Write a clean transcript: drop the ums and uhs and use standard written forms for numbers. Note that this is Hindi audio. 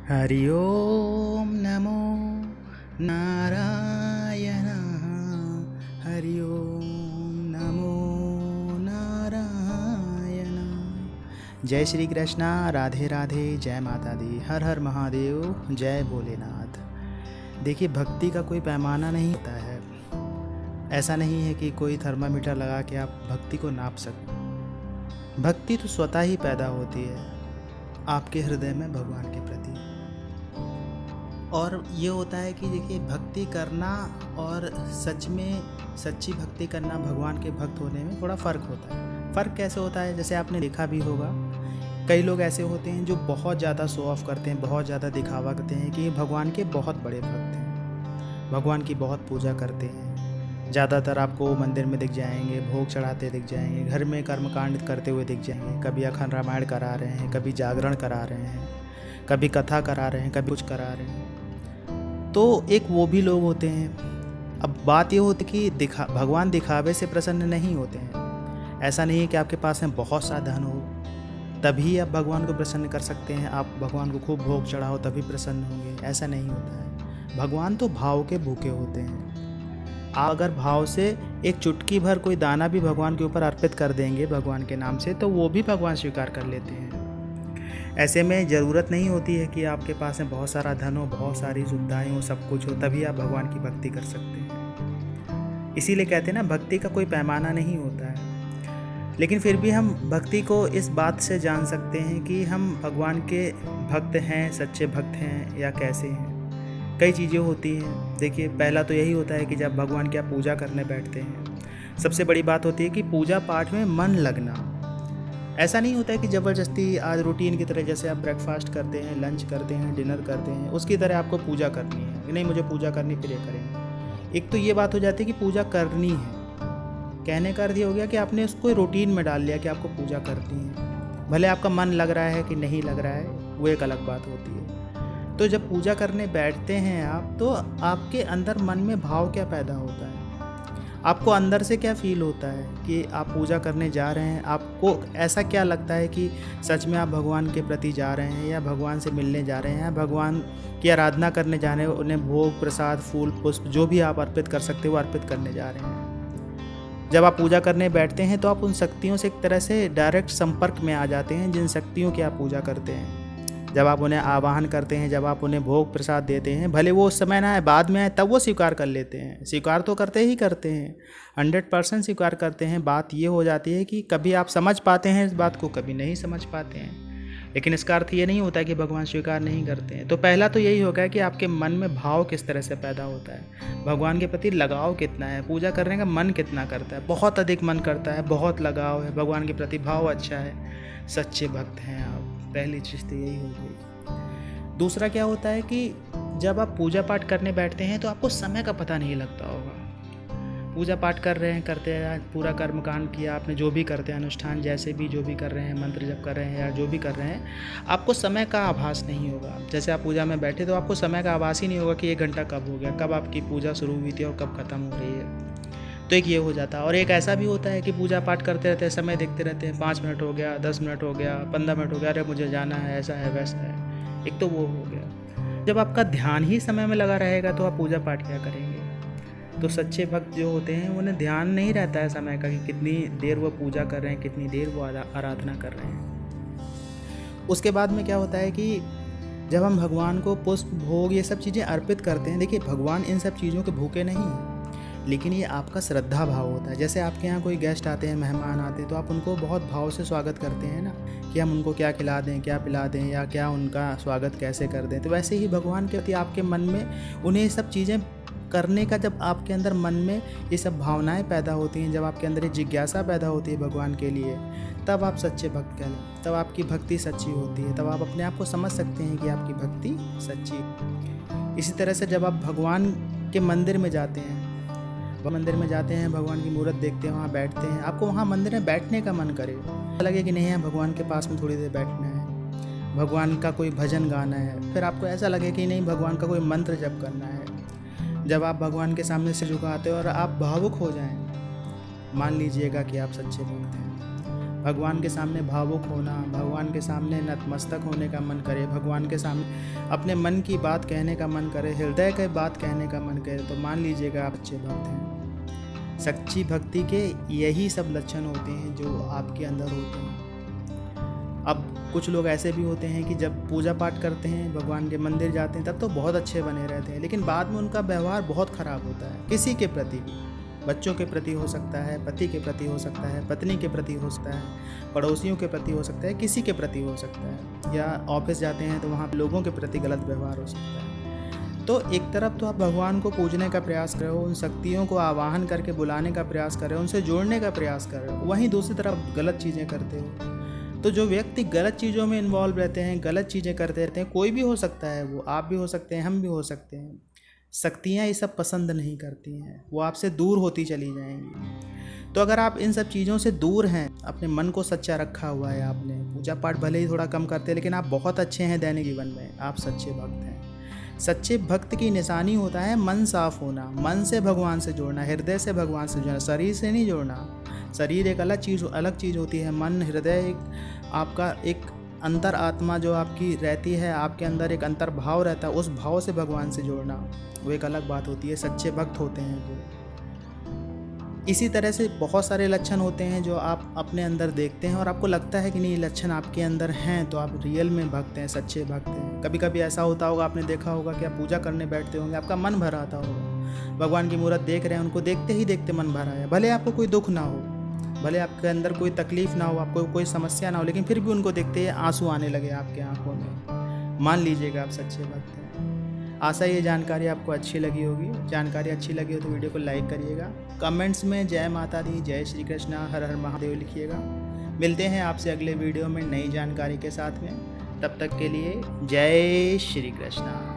हरि ओम नमो नारायण। हरि ओम नमो नारायण। जय श्री कृष्णा, राधे राधे, जय माता दी, हर हर महादेव, जय भोलेनाथ। देखिए, भक्ति का कोई पैमाना नहीं होता है। ऐसा नहीं है कि कोई थर्मामीटर लगा के आप भक्ति को नाप सकें। भक्ति तो स्वतः ही पैदा होती है आपके हृदय में भगवान के प्रति। और ये होता है कि देखिए, भक्ति करना और सच में सच्ची भक्ति करना, भगवान के भक्त होने में थोड़ा फ़र्क होता है। फ़र्क कैसे होता है? जैसे आपने देखा भी होगा, कई लोग ऐसे होते हैं जो बहुत ज़्यादा शो ऑफ करते हैं, बहुत ज़्यादा दिखावा करते हैं कि भगवान के बहुत बड़े भक्त हैं, भगवान की बहुत पूजा करते हैं। ज़्यादातर आपको मंदिर में दिख जाएंगे, भोग चढ़ाते दिख जाएंगे, घर में कर्मकांड करते हुए दिख जाएंगे। कभी अखंड रामायण करा रहे हैं, कभी जागरण करा रहे हैं, कभी कथा करा रहे हैं, कभी कुछ करा रहे हैं। तो एक वो भी लोग होते हैं। अब बात ये होती है कि भगवान दिखावे से प्रसन्न नहीं होते हैं। ऐसा नहीं है कि आपके पास में बहुत सा धन हो तभी आप भगवान को प्रसन्न कर सकते हैं, आप भगवान को खूब भोग चढ़ाओ तभी प्रसन्न होंगे, ऐसा नहीं होता है। भगवान तो भाव के भूखे होते हैं। आप अगर भाव से एक चुटकी भर कोई दाना भी भगवान के ऊपर अर्पित कर देंगे भगवान के नाम से, तो वो भी भगवान स्वीकार कर लेते हैं। ऐसे में ज़रूरत नहीं होती है कि आपके पास में बहुत सारा धन हो, बहुत सारी सुविधाएं हो, सब कुछ हो, तभी आप भगवान की भक्ति कर सकते हैं। इसीलिए कहते हैं ना, भक्ति का कोई पैमाना नहीं होता है। लेकिन फिर भी हम भक्ति को इस बात से जान सकते हैं कि हम भगवान के भक्त हैं, सच्चे भक्त हैं या कैसे हैं। कई चीज़ें होती हैं। देखिए, पहला तो यही होता है कि जब भगवान की आप पूजा करने बैठते हैं, सबसे बड़ी बात होती है कि पूजा पाठ में मन लगना। ऐसा नहीं होता है कि ज़बरदस्ती आज रूटीन की तरह, जैसे आप ब्रेकफास्ट करते हैं, लंच करते हैं, डिनर करते हैं, उसकी तरह आपको पूजा करनी है कि नहीं मुझे पूजा करनी, फिर ये करेंगे। एक तो ये बात हो जाती है कि पूजा करनी है, कहने का अर्थ ये हो गया कि आपने उसको रूटीन में डाल लिया कि आपको पूजा करनी है। भले आपका मन लग रहा है कि नहीं लग रहा है, वो एक अलग बात होती है। तो जब पूजा करने बैठते हैं आप, तो आपके अंदर मन में भाव क्या पैदा होता है? आपको अंदर से क्या फील होता है कि आप पूजा करने जा रहे हैं? आपको ऐसा क्या लगता है कि सच में आप भगवान के प्रति जा रहे हैं, या भगवान से मिलने जा रहे हैं, या भगवान की आराधना करने जा रहे हैं, उन्हें भोग प्रसाद फूल पुष्प जो भी आप अर्पित कर सकते हो वो अर्पित करने जा रहे हैं? जब आप पूजा करने बैठते हैं तो आप उन शक्तियों से एक तरह से डायरेक्ट संपर्क में आ जाते हैं, जिन शक्तियों की आप पूजा करते हैं। जब आप उन्हें आवाहन करते हैं, जब आप उन्हें भोग प्रसाद देते हैं, भले वो उस समय ना आए, बाद में आए, तब वो स्वीकार कर लेते हैं। स्वीकार तो करते ही करते हैं, 100% स्वीकार करते हैं। बात ये हो जाती है कि कभी आप समझ पाते हैं इस बात को, कभी नहीं समझ पाते हैं। लेकिन इसका अर्थ ये नहीं होता कि भगवान स्वीकार नहीं करते हैं। तो पहला तो यही होगा कि आपके मन में भाव किस तरह से पैदा होता है, भगवान के प्रति लगाव कितना है, पूजा करने का मन कितना करता है। बहुत अधिक मन करता है, बहुत लगाव है, भगवान के प्रति भाव अच्छा है, सच्चे भक्त हैं आप। पहली चीज़ तो यही हो गई। दूसरा क्या होता है कि जब आप पूजा पाठ करने बैठते हैं तो आपको समय का पता नहीं लगता होगा। पूजा पाठ कर रहे हैं, करते हैं, पूरा कर्मकांड किया आपने, जो भी करते हैं अनुष्ठान, जैसे भी जो भी कर रहे हैं, मंत्र जप कर रहे हैं या जो भी कर रहे हैं, आपको समय का आभास नहीं होगा। जैसे आप पूजा में बैठे तो आपको समय का आभास ही नहीं होगा कि 1 घंटा कब हो गया, कब आपकी पूजा शुरू हुई थी और कब ख़त्म हो रही है। तो एक ये हो जाता है। और एक ऐसा भी होता है कि पूजा पाठ करते रहते हैं, समय देखते रहते हैं, 5 मिनट हो गया, 10 मिनट हो गया, 15 मिनट हो गया, अरे मुझे जाना है, ऐसा है वैसा है। एक तो वो हो गया। जब आपका ध्यान ही समय में लगा रहेगा तो आप पूजा पाठ क्या करेंगे? तो सच्चे भक्त जो होते हैं उन्हें ध्यान नहीं रहता है समय का कि कितनी देर वो पूजा कर रहे हैं, कितनी देर वो आराधना कर रहे हैं। उसके बाद में क्या होता है कि जब हम भगवान को पुष्प भोग ये सब चीज़ें अर्पित करते हैं, देखिए भगवान इन सब चीज़ों के भूखे नहीं हैं, लेकिन ये आपका श्रद्धा भाव होता है। जैसे आपके यहाँ कोई गेस्ट आते हैं, मेहमान आते हैं, तो आप उनको बहुत भाव से स्वागत करते हैं ना, कि हम उनको क्या खिला दें, क्या पिला दें, या क्या उनका स्वागत कैसे कर दें। तो वैसे ही भगवान के प्रति आपके मन में उन्हें ये सब चीज़ें करने का, जब आपके अंदर मन में ये सब भावनाएं पैदा होती हैं, जब आपके अंदर ये जिज्ञासा पैदा होती है भगवान के लिए, तब आप सच्चे भक्त कहलाते, तब आपकी भक्ति सच्ची होती है, तब आप अपने आप को समझ सकते हैं कि आपकी भक्ति सच्ची। इसी तरह से जब आप भगवान के मंदिर में जाते हैं, भगवान की मूर्त देखते हैं, वहाँ बैठते हैं, आपको वहाँ मंदिर में बैठने का मन करे, लगे कि नहीं है भगवान के पास में थोड़ी देर बैठना है, भगवान का कोई भजन गाना है, फिर आपको ऐसा लगे कि नहीं भगवान का कोई मंत्र जप करना है। जब आप भगवान के सामने से झुकाते हो और आप भावुक हो जाएं, मान लीजिएगा कि आप सच्चे भक्त हैं। भगवान के सामने भावुक होना, भगवान के सामने नतमस्तक होने का मन करे, भगवान के सामने अपने मन की बात कहने का मन करे, हृदय की बात कहने का मन करे, तो मान लीजिएगा आप अच्छे भक्त हैं। सच्ची भक्ति के यही सब लक्षण होते हैं जो आपके अंदर होते हैं। अब कुछ लोग ऐसे भी होते हैं कि जब पूजा पाठ करते हैं, भगवान के मंदिर जाते हैं, तब तो बहुत अच्छे बने रहते हैं, लेकिन बाद में उनका व्यवहार बहुत ख़राब होता है। किसी के प्रति भी, बच्चों के प्रति हो सकता है, पति के प्रति हो सकता है, पत्नी के प्रति हो सकता है, पड़ोसियों के प्रति हो सकता है, किसी के प्रति हो सकता है, या ऑफिस जाते हैं तो वहाँ लोगों के प्रति गलत व्यवहार हो सकता है। तो एक तरफ तो आप भगवान को पूजने का प्रयास कर रहे हो, उन शक्तियों को आवाहन करके बुलाने का प्रयास कर रहे हो, उनसे जोड़ने का प्रयास कर रहे हो, वहीं दूसरी तरफ गलत चीज़ें करते हो। तो जो व्यक्ति गलत चीज़ों में इन्वॉल्व रहते हैं, गलत चीज़ें करते रहते हैं, कोई भी हो सकता है, वो आप भी हो सकते हैं, हम भी हो सकते हैं, शक्तियाँ ये सब पसंद नहीं करती हैं, वो आपसे दूर होती चली जाएंगी। तो अगर आप इन सब चीज़ों से दूर हैं, अपने मन को सच्चा रखा हुआ है आपने, पूजा पाठ भले ही थोड़ा कम करते हैं, लेकिन आप बहुत अच्छे हैं दैनिक जीवन में, आप सच्चे भक्त हैं। सच्चे भक्त की निशानी होता है मन साफ होना, मन से भगवान से जोड़ना, हृदय से भगवान से जोड़ना, शरीर से नहीं जोड़ना। शरीर एक अलग चीज़ होती है, मन हृदय एक आपका एक अंतर आत्मा जो आपकी रहती है, आपके अंदर एक अंतर भाव रहता है, उस भाव से भगवान से जोड़ना वो एक अलग बात होती है। सच्चे भक्त होते हैं वो। इसी तरह से बहुत सारे लक्षण होते हैं जो आप अपने अंदर देखते हैं और आपको लगता है कि नहीं, ये लक्षण आपके अंदर हैं, तो आप रियल में भक्त हैं, सच्चे भक्त हैं। कभी कभी ऐसा होता होगा, आपने देखा होगा कि आप पूजा करने बैठते होंगे, आपका मन भर आता होगा, भगवान की मूर्त देख रहे हैं, उनको देखते ही देखते मन भर आया, भले आपको कोई दुख ना हो, भले आपके अंदर कोई तकलीफ़ ना हो, आपको कोई समस्या ना हो, लेकिन फिर भी उनको देखते ही आंसू आने लगे आपके आंखों में, मान लीजिएगा आप सच्चे भक्त हैं। आशा ये जानकारी आपको अच्छी लगी होगी। जानकारी अच्छी लगी हो तो वीडियो को लाइक करिएगा, कमेंट्स में जय माता दी, जय श्री कृष्णा, हर हर महादेव लिखिएगा। मिलते हैं आपसे अगले वीडियो में नई जानकारी के साथ में, तब तक के लिए जय श्री कृष्णा।